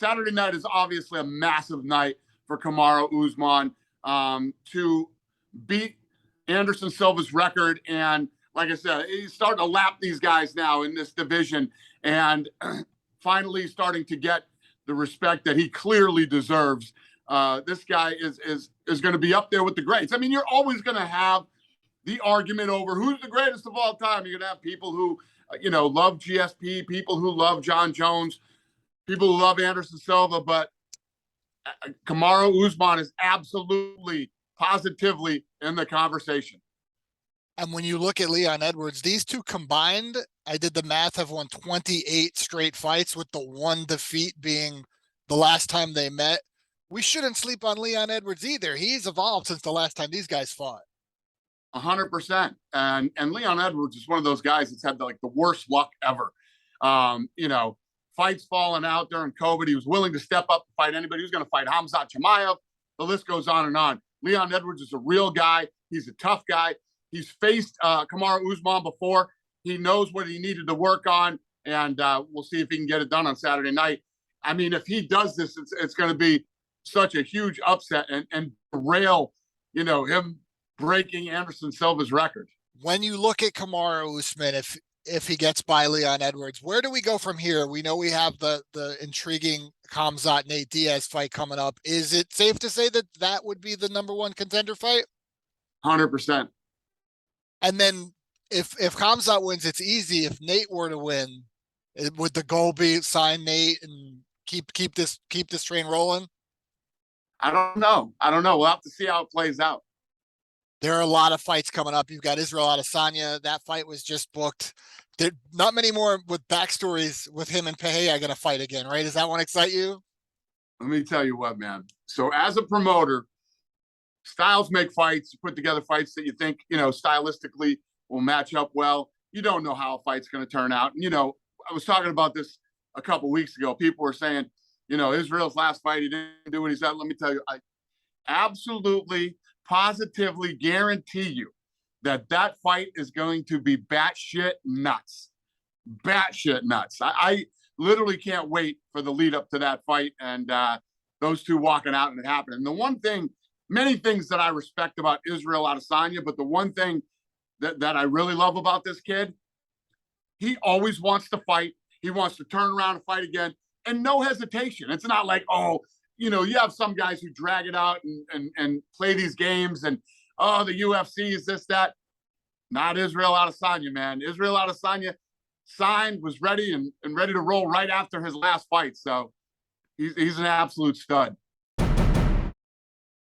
Saturday night is obviously a massive night for Kamaru Usman to beat Anderson Silva's record. And like I said, he's starting to lap these guys now in this division and finally starting to get the respect that he clearly deserves. This guy is going to be up there with the greats. I mean, you're always going to have the argument over who's the greatest of all time. You're going to have people who, love GSP, people who love John Jones, people who love Anderson Silva, but Kamaru Usman is absolutely, positively in the conversation. And when you look at Leon Edwards, these two combined, I did the math, have won 28 straight fights, with the one defeat being the last time they met. We shouldn't sleep on Leon Edwards either. He's evolved since the last time these guys fought. 100%. And Leon Edwards is one of those guys that's had the worst luck ever. Fights falling out during COVID. He was willing to step up and fight anybody. He was going to fight Khamzat Chimaev. The list goes on and on. Leon Edwards is a real guy. He's a tough guy. He's faced Kamaru Usman before. He knows what he needed to work on, and we'll see if he can get it done on Saturday night. I mean, if he does this, it's going to be such a huge upset and derail, him breaking Anderson Silva's record. When you look at Kamaru Usman, if he gets by Leon Edwards, where do we go from here? We know we have the intriguing Khamzat Nate Diaz fight coming up. Is it safe to say that would be the number one contender fight? 100%. And then if Khamzat wins, it's easy. If Nate were to win, would the goal be sign Nate and keep this train rolling? I don't know. We'll have to see how it plays out. There are a lot of fights coming up. You've got Israel Adesanya. That fight was just booked. There not many more with backstories with him and Pereira going to fight again, right? Does that one excite you? Let me tell you what, man. So as a promoter, styles make fights. You put together fights that you think, stylistically will match up well. You don't know how a fight's going to turn out. And, I was talking about this a couple of weeks ago. People were saying, Israel's last fight, he didn't do what he said. Let me tell you, I absolutely, positively guarantee you that fight is going to be batshit nuts. Batshit nuts. I literally can't wait for the lead up to that fight and those two walking out and it happening. And the one thing, many things that I respect about Israel Adesanya, but the one thing that I really love about this kid, he always wants to fight. He wants to turn around and fight again, and no hesitation. It's not like, you have some guys who drag it out and play these games and, the UFC is this, that. Not Israel Adesanya, man. Israel Adesanya signed, was ready and ready to roll right after his last fight. So he's an absolute stud.